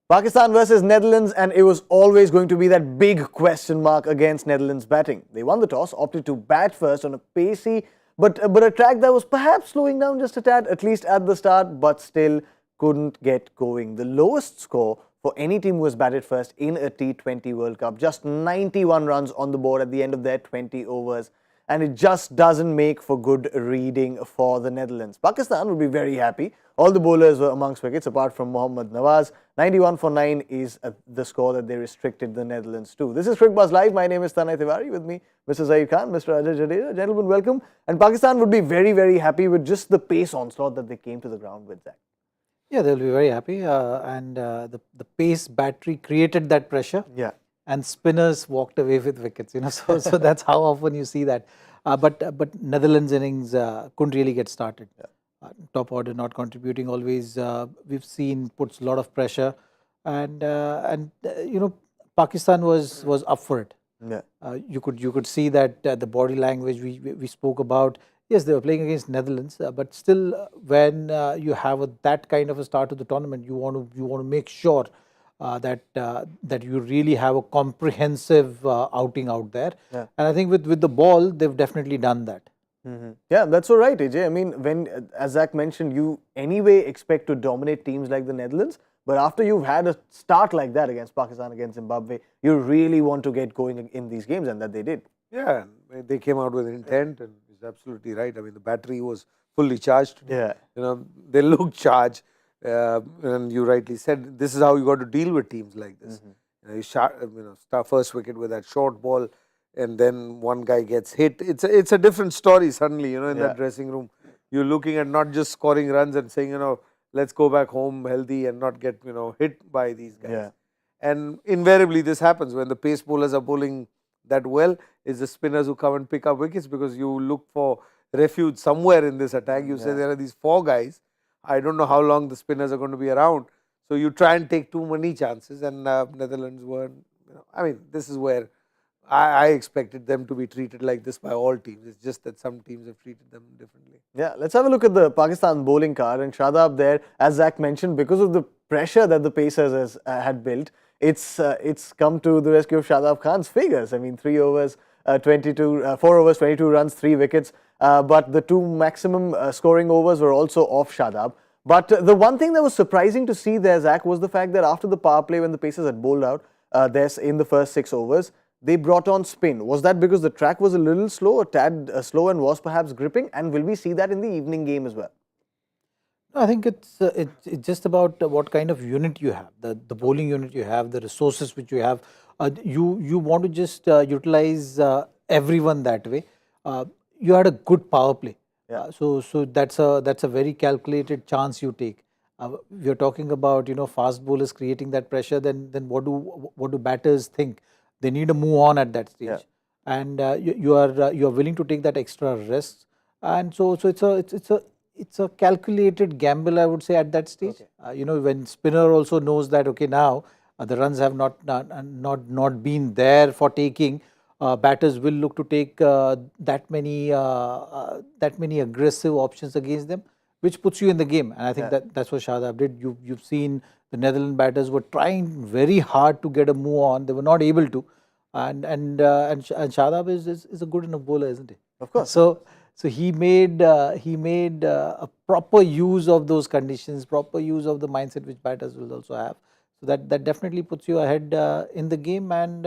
Pakistan versus Netherlands, and it was always going to be that big question mark against Netherlands batting. They won the toss, opted to bat first on a pacey but a track that was perhaps slowing down just a tad, at least at the start, but still couldn't get going. The lowest score for any team who has batted first in a T20 World Cup, just 91 runs on the board at the end of their 20 overs. And it just doesn't make for good reading for the Netherlands. Pakistan would be very happy. All the bowlers were amongst wickets apart from Mohammad Nawaz. 91 for 9 is the score that they restricted the Netherlands to. This is Cricbuzz Live. My name is Tanay Tiwari. With me, Mr. Zaheer Khan, Mr. Ajay Jadeja. Gentlemen, welcome. And Pakistan would be very, very happy with just the pace onslaught that they came to the ground with, Zach. Yeah, they'll be very happy. The pace battery created that pressure. Yeah. And spinners walked away with wickets, so that's how often you see that. But Netherlands innings couldn't really get started. Yeah. Top order not contributing always. We've seen puts a lot of pressure, and Pakistan was up for it. Yeah. You could see that the body language we spoke about. Yes, they were playing against Netherlands, but still, when you have that kind of a start to the tournament, you want to make sure that you really have a comprehensive outing out there. Yeah. And I think with the ball, they've definitely done that. Mm-hmm. Yeah, that's all right, AJ. I mean, when, as Zach mentioned, you anyway expect to dominate teams like the Netherlands, but after you've had a start like that against Pakistan, against Zimbabwe, you really want to get going in these games, and that they did. Yeah, they came out with intent, and he's absolutely right. I mean, the battery was fully charged. Yeah. They looked charged. And you rightly said, this is how you got to deal with teams like this. Mm-hmm. You start first wicket with that short ball, and then one guy gets hit. It's a different story suddenly. In that dressing room, you're looking at not just scoring runs and saying, let's go back home healthy and not get hit by these guys. Yeah. And invariably this happens when the pace bowlers are bowling that well. Is the spinners who come and pick up wickets, because you look for refuge somewhere in this attack. You say there are these 4 guys. I don't know how long the spinners are going to be around. So you try and take too many chances, and Netherlands weren't. I mean, this is where I expected them to be treated like this by all teams. It's just that some teams have treated them differently. Yeah, let's have a look at the Pakistan bowling card. And Shadab there, as Zach mentioned, because of the pressure that the Pacers had built, it's come to the rescue of Shadab Khan's figures. I mean, 4 overs, 22 runs, 3 wickets. But the 2 maximum scoring overs were also off Shadab. But the one thing that was surprising to see there, Zach, was the fact that after the power play, when the Pacers had bowled out in the first 6 overs, they brought on spin. Was that because the track was a little slow, a tad slow, and was perhaps gripping? And will we see that in the evening game as well? I think it's just about what kind of unit you have, the bowling unit you have, the resources which you have. You want to just utilize everyone that way. You had a good power play. Yeah. So that's a very calculated chance you take. We are talking about fast bowlers creating that pressure. Then what do batters think? They need to move on at that stage, and you are willing to take that extra risk. And so it's a calculated gamble, I would say, at that stage. Okay. When spinner also knows that now the runs have not been there for taking. Batters will look to take that many aggressive options against them, which puts you in the game. And I think that's what Shadab did. You've seen the Netherlands batters were trying very hard to get a move on. They were not able to, and Shadab is a good enough bowler, isn't he? Of course. So he made a proper use of those conditions, proper use of the mindset which batters will also have. So that definitely puts you ahead in the game, and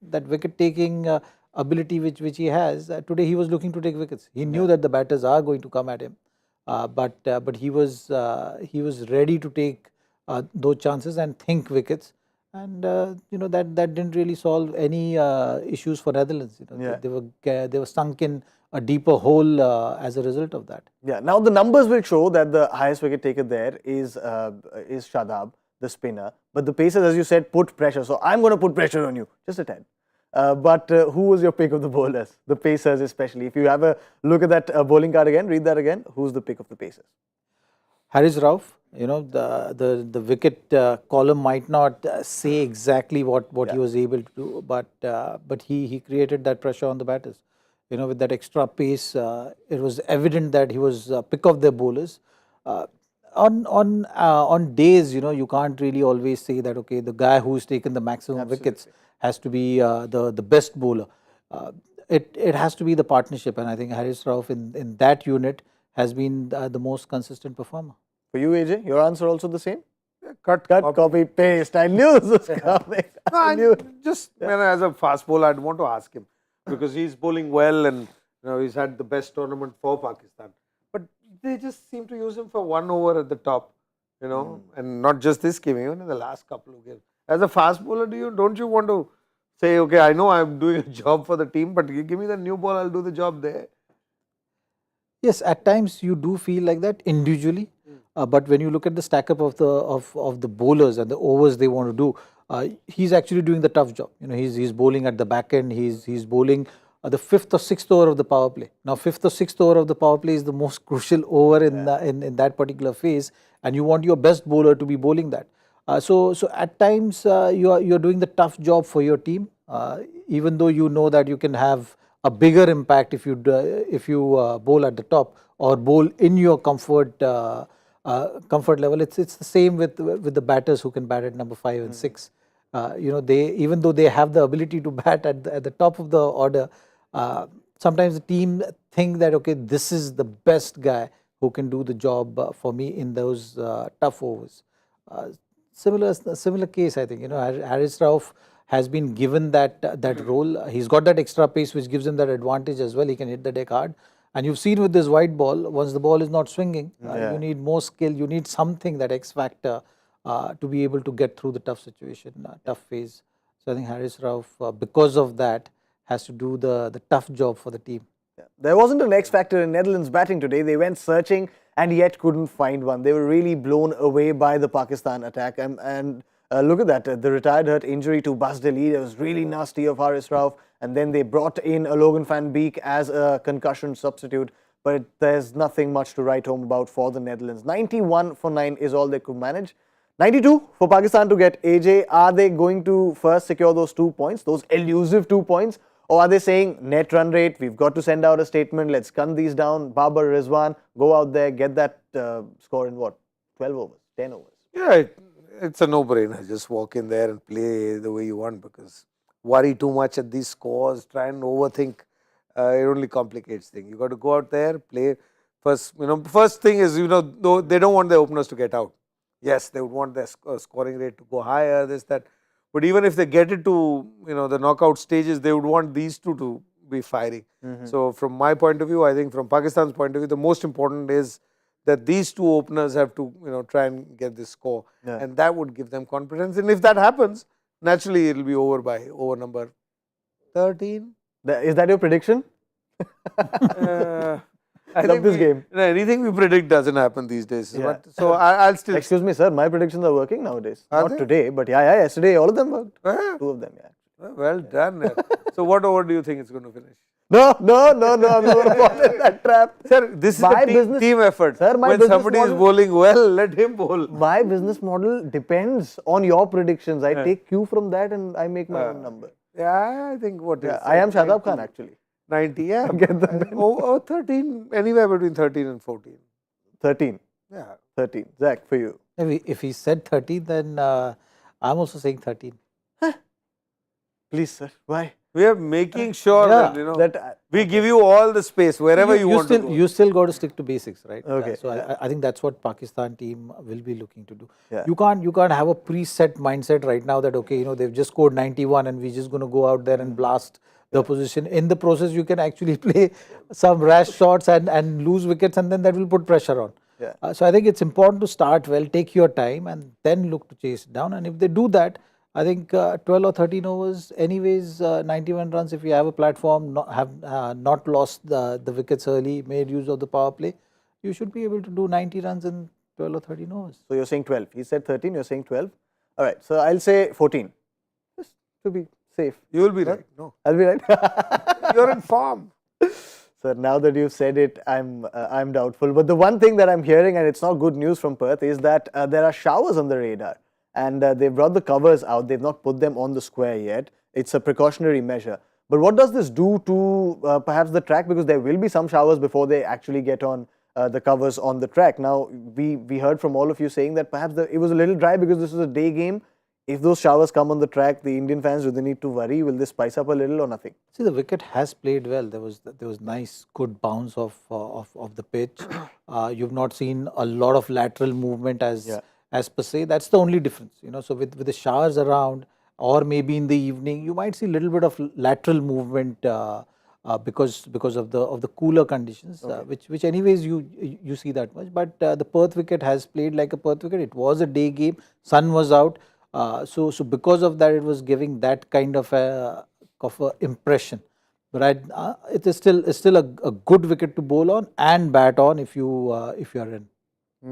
that wicket taking ability which he has. Today he was looking to take wickets. He knew that the batters are going to come at him, but he was ready to take those chances and think wickets, and that didn't really solve any issues for Netherlands. They were sunk in a deeper hole as a result of that. Yeah. Now the numbers will show that the highest wicket taker there is Shadab, the spinner, but the Pacers, as you said, put pressure. So I'm going to put pressure on you, just a tad. But who was your pick of the bowlers? The Pacers especially. If you have a look at that bowling card again, read that again. Who's the pick of the Pacers? Haris Rauf. The wicket column might not say exactly what he was able to do, but he created that pressure on the batters. With that extra pace, it was evident that he was pick of their bowlers. On days, you can't really always say that, okay, the guy who's taken the maximum wickets has to be the best bowler. It has to be the partnership, and I think Haris Rauf in that unit has been the most consistent performer. For you, AJ, your answer also the same? Cut, Copy, paste. I knew this was coming. No, I knew it. just as a fast bowler, I'd want to ask him because he's bowling well and he's had the best tournament for Pakistan. But they just seem to use him for 1 over at the top, and not just this game, even in the last couple of games. As a fast bowler, don't you want to say, okay, I know I'm doing a job for the team, but you give me the new ball, I'll do the job there. Yes, at times you do feel like that individually, but when you look at the stack up of the bowlers and the overs they want to do, he's actually doing the tough job. He's bowling at the back end. He's bowling the 5th or 6th over of the power play. Now, 5th or 6th over of the power play is the most crucial over in that particular phase, and you want your best bowler to be bowling that. So at times you're doing the tough job for your team, even though you know that you can have a bigger impact if you bowl at the top or bowl in your comfort level. It's the same with the batters who can bat at number 5 and 6. They, even though they have the ability to bat at the top of the order, sometimes the team think that, okay, this is the best guy who can do the job for me in those tough overs. Similar case, I think. Haris Rauf has been given that role. He's got that extra pace which gives him that advantage as well. He can hit the deck hard. And you've seen with this white ball, once the ball is not swinging, you need more skill. You need something, that X factor, to be able to get through the tough situation, tough phase. So I think Haris Rauf, because of that, has to do the tough job for the team. Yeah. There wasn't an X factor in Netherlands batting today. They went searching and yet couldn't find one. They were really blown away by the Pakistan attack. And look at that, the retired hurt injury to Bas Delhi. It was really nasty of Haris Rauf. And then they brought in a Logan van Beek as a concussion substitute. But there's nothing much to write home about for the Netherlands. 91 for 9 is all they could manage. 92 for Pakistan to get. AJ, are they going to first secure those 2 points, those elusive 2 points? Or are they saying net run rate, we've got to send out a statement, let's gun these down, Babar, Rizwan, go out there, get that score in what, 12 overs, 10 overs? Yeah, it's a no-brainer. Just walk in there and play the way you want, because worry too much at these scores, try and overthink, it only complicates things. You got to go out there, play. First thing is, though they don't want their openers to get out. Yes, they would want their scoring rate to go higher, this, that. But even if they get it to, the knockout stages, they would want these two to be firing. So from my point of view, I think from Pakistan's point of view, the most important is that these two openers have to, try and get this score. Yeah. And that would give them confidence. And if that happens, naturally it will be over by over number 13. Is that your prediction? I love this game. Anything we predict doesn't happen these days. Yeah. But, so I'll still... Excuse me, sir. My predictions are working nowadays. Not today, but yesterday all of them worked. 2 of them, yeah. Well done. So what over do you think it's going to finish? No. I'm not going to fall in that trap. Sir, this is a team effort. Sir, when somebody is bowling well, let him bowl. My business model depends on your predictions. I take cue from that and I make my own number. Yeah, I think what is... I am Shadab Khan, actually. 90, yeah. 13, anywhere between 13 and 14. 13? Yeah. 13. Zach, for you? If he said 13, then I'm also saying 13. Huh? Please, sir. Why? We are making sure that, we give you all the space wherever you want to go. You still got to stick to basics, right? Okay. So I think that's what Pakistan team will be looking to do. Yeah. You can't have a preset mindset right now that, okay, they've just scored 91 and we're just going to go out there and blast the opposition. In the process, you can actually play some rash shots and lose wickets, and then that will put pressure on. Yeah. So I think it's important to start well, take your time, and then look to chase it down. And if they do that, I think 12 or 13 overs, anyways, 91 runs, if you have a platform, not lost the wickets early, made use of the power play, you should be able to do 90 runs in 12 or 13 overs. So you're saying 12. He said 13, you're saying 12. All right, so I'll say 14. Just to be safe. You will be right. No. I'll be right. You're in form. Sir, now that you've said it, I'm doubtful. But the one thing that I'm hearing, and it's not good news from Perth, is that there are showers on the radar. And they've brought the covers out. They've not put them on the square yet. It's a precautionary measure. But what does this do to perhaps the track? Because there will be some showers before they actually get on the covers on the track. Now, we heard from all of you saying that perhaps it was a little dry because this was a day game. If those showers come on the track, the Indian fans, do they need to worry? Will they spice up a little or nothing? See, the wicket has played well. There was nice, good bounce of the pitch. You've not seen a lot of lateral movement as per se. That's the only difference, you know. So with the showers around, or maybe in the evening, you might see a little bit of lateral movement because of the cooler conditions, which anyways you see that much. But the Perth wicket has played like a Perth wicket. It was a day game. Sun was out. So because of that, it was giving that kind of a impression. But it is still a good wicket to bowl on and bat on if you are in.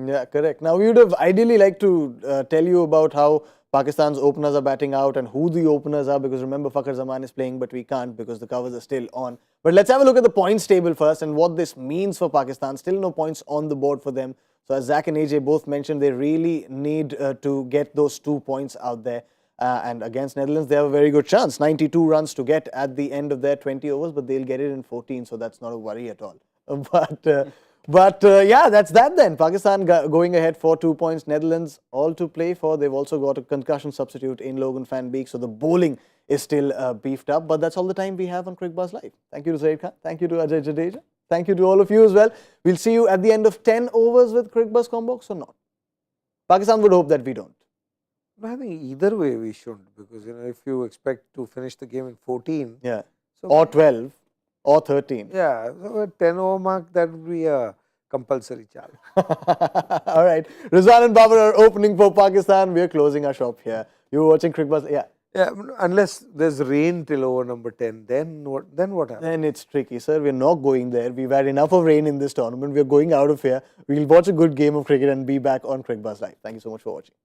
Yeah, correct. Now, we would have ideally liked to tell you about how Pakistan's openers are batting out and who the openers are, because remember, Fakhar Zaman is playing, but we can't because the covers are still on. But let's have a look at the points table first and what this means for Pakistan. Still no points on the board for them. So as Zach and AJ both mentioned, they really need to get those 2 points out there. And against Netherlands, they have a very good chance. 92 runs to get at the end of their 20 overs, but they'll get it in 14, so that's not a worry at all. But yeah, that's that then. Pakistan going ahead for 2 points. Netherlands all to play for. They've also got a concussion substitute in Logan Van Beek, so the bowling is still beefed up. But that's all the time we have on Cricbuzz Live. Thank you to Zaheer Khan. Thank you to Ajay Jadeja. Thank you to all of you as well. We'll see you at the end of 10 overs with Cricbuzz Combox or not. Pakistan would hope that we don't. I think either way we shouldn't, because if you expect to finish the game in 14, so or 12 or 13. Yeah, so a 10 over mark, that would be a compulsory challenge. All right, Rizwan and Babar are opening for Pakistan. We are closing our shop here. You were watching Cricbuzz, Yeah, unless there's rain till over number 10, then what happens? Then it's tricky, sir. We're not going there. We've had enough of rain in this tournament. We're going out of here. We'll watch a good game of cricket and be back on Cricbuzz Live. Thank you so much for watching.